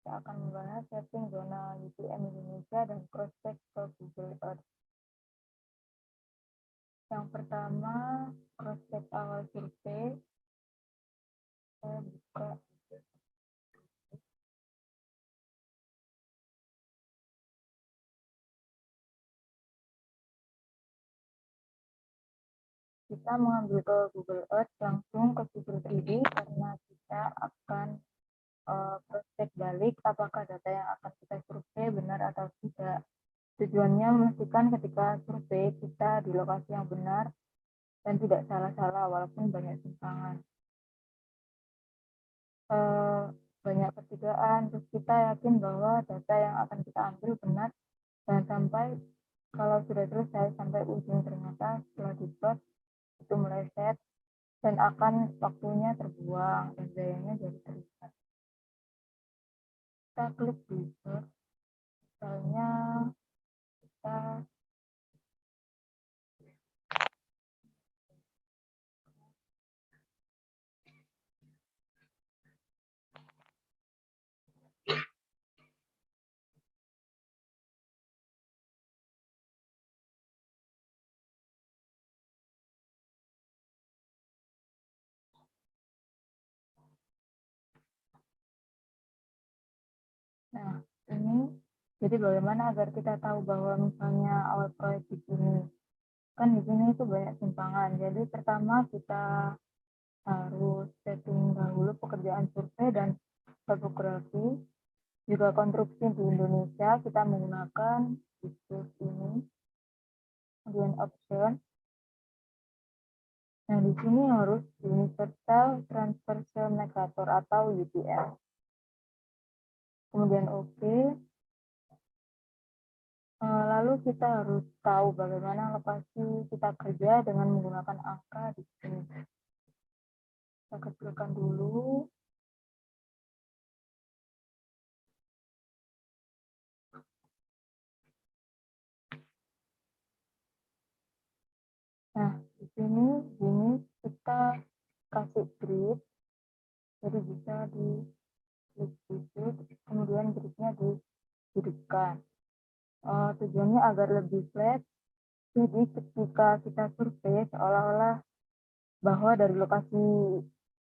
kita akan membahas setting zona UTM Indonesia dan cross-check ke Google Earth. Yang pertama, cross-check awal survei. Saya buka. Kita mengambil ke Google Earth langsung ke Google 3D karena kita akan cross-check balik apakah data yang akan kita survei benar atau tidak. Tujuannya memastikan ketika survei kita di lokasi yang benar dan tidak salah-salah walaupun banyak simpangan. Banyak pertigaan, terus kita yakin bahwa data yang akan kita ambil benar, dan sampai kalau sudah selesai sampai ujung ternyata setelah diplot itu meleset dan akan waktunya terbuang dan biayanya jadi terlihat. Kita klik di search, misalnya kita nah ini jadi bagaimana agar kita tahu bahwa misalnya awal proyek di sini kan di sini itu banyak simpangan. Jadi pertama kita harus setting dahulu pekerjaan survei dan topografi, juga konstruksi di Indonesia kita menggunakan situs ini, kemudian option. Nah di sini harus Universal Transfer Nomenclature atau UTM. Kemudian OK. Lalu kita harus tahu bagaimana lokasi kita kerja dengan menggunakan angka di sini. Kita kecilkan dulu. Nah, di sini kita kasih grid, jadi bisa di klik grid, kemudian gridnya dihidupkan. Tujuannya agar lebih flat, jadi ketika kita survei seolah-olah bahwa dari lokasi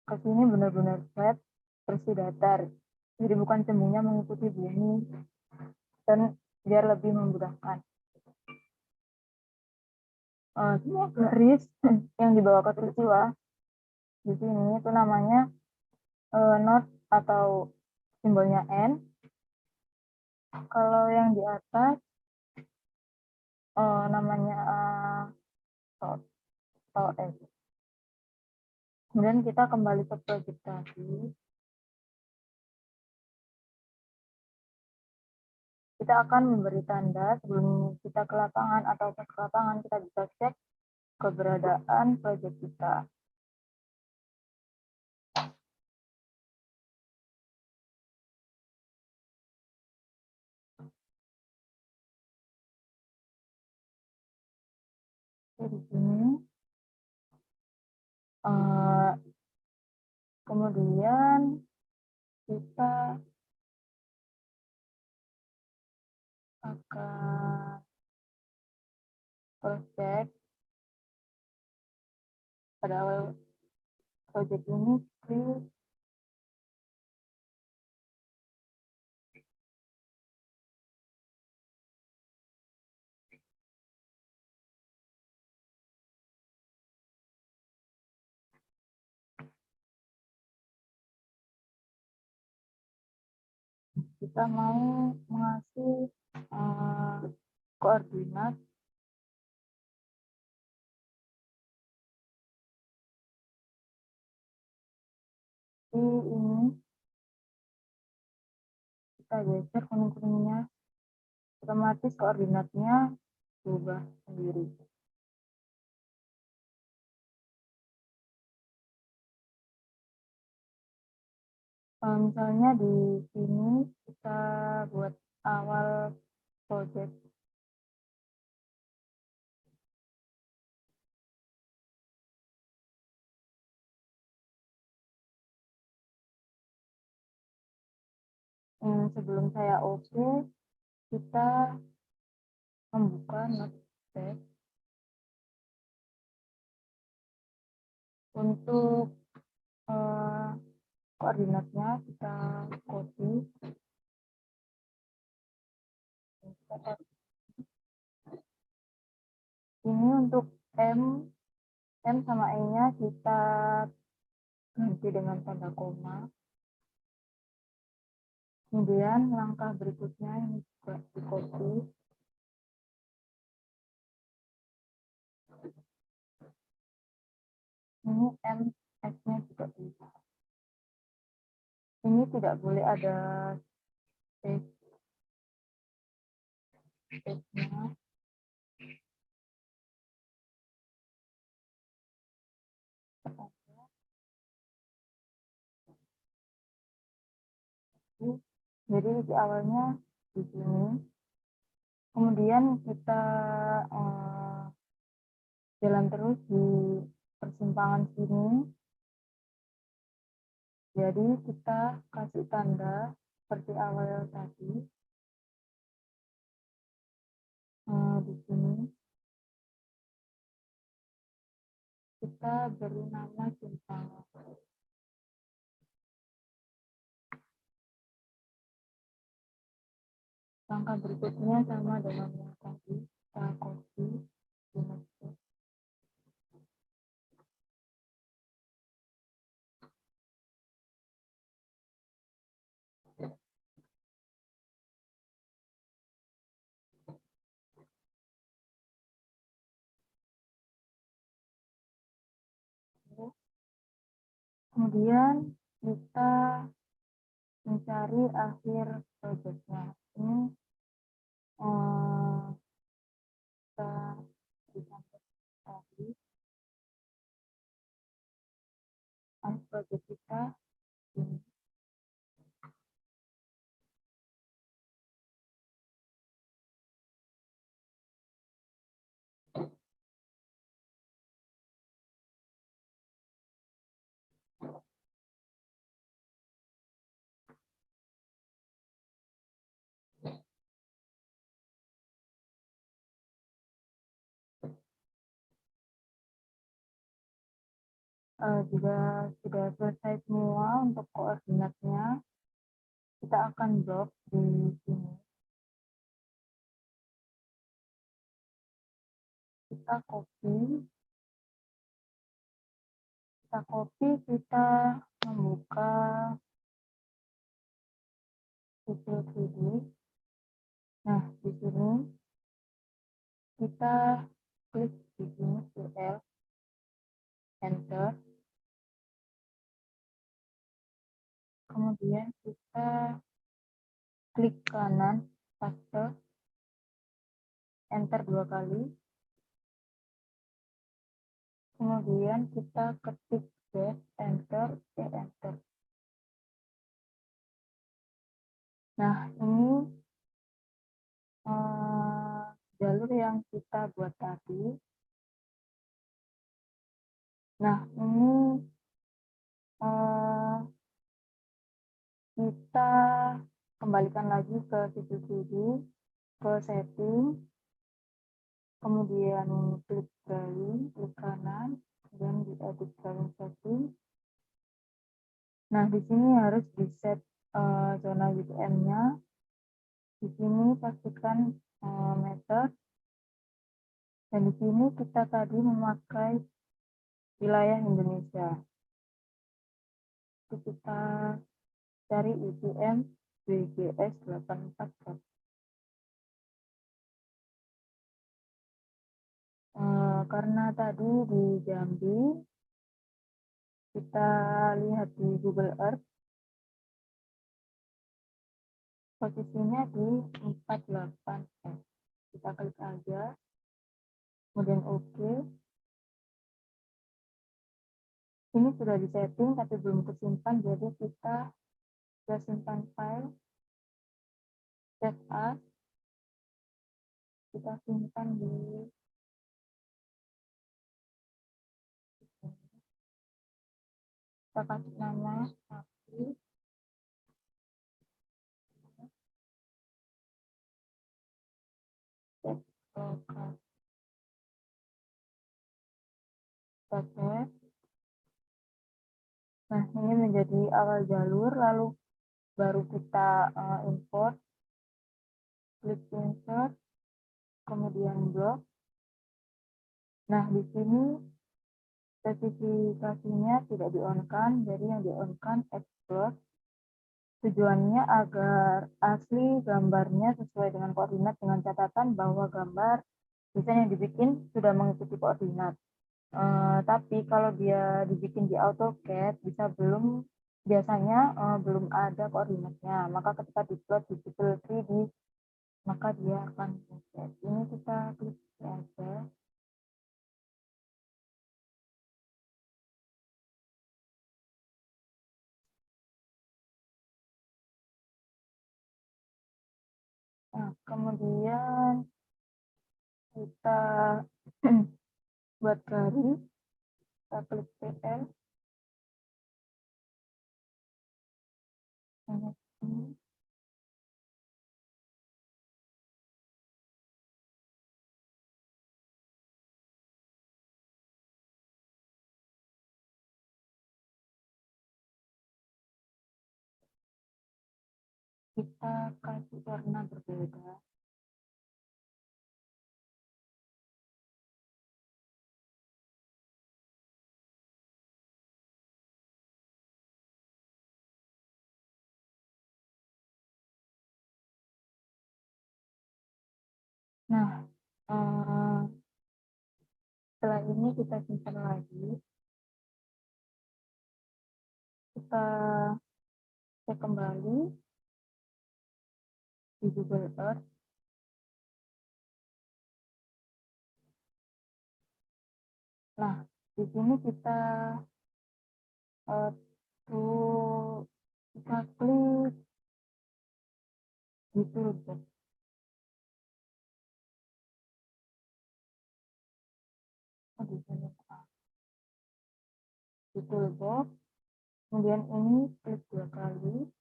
ke sini benar-benar flat, bersih datar. Jadi bukan cembungnya mengikuti bumi, dan biar lebih memudahkan. Semua garis yang dibawa ke peristiwa di sini itu namanya not atau simbolnya N. Kalau yang di atas namanya atau S. Kemudian kita kembali ke project tadi. Kita akan memberi tanda sebelum kita ke lapangan atau ke lapangan, kita bisa cek keberadaan project kita. Di sini. Kemudian kita akan cross-check pada awal project ini. Kita mau mengasih koordinat di ini, kita geser kuning-kuningnya, otomatis koordinatnya berubah sendiri. Misalnya di sini kita buat awal project. sebelum saya open, kita membuka notepad. Untuk koordinatnya kita copy. Ini untuk M sama E-nya kita ganti dengan tanda koma. Kemudian langkah berikutnya ini juga di copy. Ini M, S-nya juga bisa. Ini tidak boleh ada space-nya. Jadi di awalnya di sini. Kemudian kita jalan terus di persimpangan sini. Jadi kita kasih tanda seperti awal tadi. Di sini kita beri nama simpangan. Langkah berikutnya sama dengan yang tadi, kita copy di notepad. Kemudian kita mencari akhir projectnya. Ini kita disampaikan tadi akhir project kita ini. Jika sudah selesai semua untuk koordinatnya, kita akan drop di sini. Kita copy, kita membuka Visual 3D. Nah, di sini kita klik di sini CL, enter. Kemudian kita klik kanan, paste, enter 2 kali. Kemudian kita ketik Z, enter, enter. Nah, ini jalur yang kita buat tadi. Nah, ini kita kembalikan lagi ke Visual 3D, ke setting, kemudian klik drawing, klik kanan, kemudian di edit drawing setting. Nah, di sini harus di set zona UTM-nya. Di sini pastikan meter. Dan di sini kita tadi memakai wilayah Indonesia. Jadi kita cari UTM BGS 84. Karena tadi di Jambi, kita lihat di Google Earth, posisinya di 48. Kita klik aja, kemudian OK. Ini sudah disetting tapi belum kesimpan, jadi kita simpan file, save as, kita simpan di kita kasih nama Oke. Oke. Nah, ini menjadi awal jalur, lalu baru kita import, klik insert, kemudian blok. Nah, di sini spesifikasinya tidak di-on-kan, jadi yang di-on-kan explode. Tujuannya agar asli gambarnya sesuai dengan koordinat dengan catatan bahwa gambar desain yang dibikin sudah mengikuti koordinat. Tapi kalau dia dibikin di AutoCAD biasanya belum ada koordinatnya. Maka ketika diplot di Digital 3D, maka dia akan mengecek. Ini kita klik aja. Nah, kemudian kita buat garis, kita klik PL. Ini. Kita kasih warna berbeda. Nah, setelah ini kita simpan lagi. Kita cek kembali di Google Earth. Nah, di sini kita kita klik di toolbox. Di sini di toolbox. Kemudian ini klik 2 kali.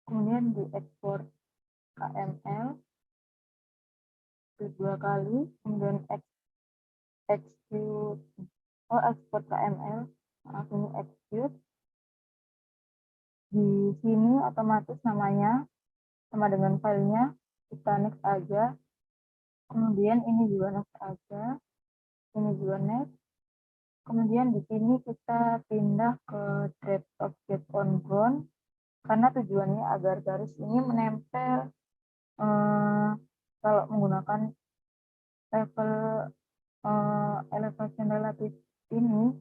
Kemudian di export KML. Klik 2 kali. Kemudian execute. Export KML. Nah, ini execute. Di sini otomatis namanya sama dengan filenya. Kita next aja. Kemudian ini juga next aja. Ini juga next. Kemudian di sini kita pindah ke Drag Object on Ground karena tujuannya agar garis ini menempel kalau menggunakan level elevation relatif ini,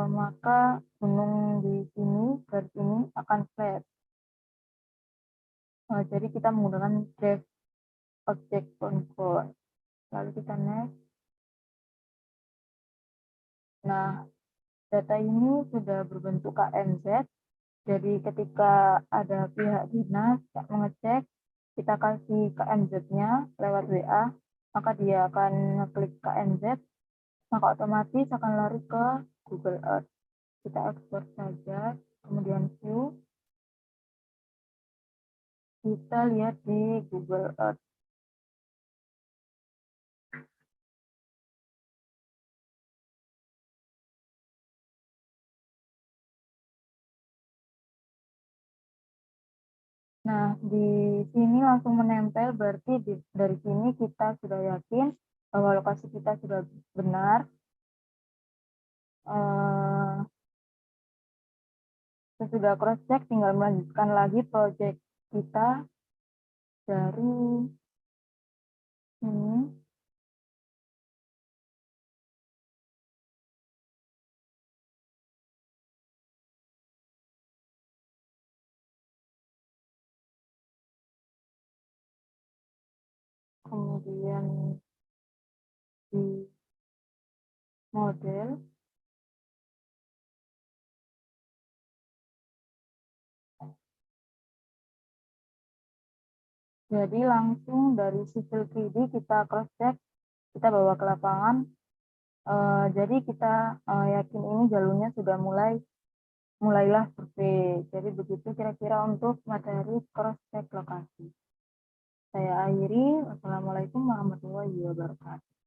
maka gunung di sini, garis ini akan flat. Jadi kita menggunakan Drag Object on Ground. Lalu kita next. Nah, data ini sudah berbentuk KMZ. Jadi ketika ada pihak dinas yang mengecek, kita kasih KMZ-nya lewat WA, maka dia akan ngeklik KMZ, maka otomatis akan lari ke Google Earth. Kita ekspor saja, kemudian view, kita lihat di Google Earth. Nah, di sini langsung menempel, berarti dari sini kita sudah yakin bahwa lokasi kita sudah benar. Sesudah cross-check, tinggal melanjutkan lagi project kita dari sini. Kemudian di model. Jadi langsung dari Civil 3D kita cross-check, kita bawa ke lapangan. Jadi kita yakin ini jalurnya sudah mulai mulailah survei. Jadi begitu kira-kira untuk materi cross check lokasi. Saya akhiri. Wassalamualaikum warahmatullahi wabarakatuh.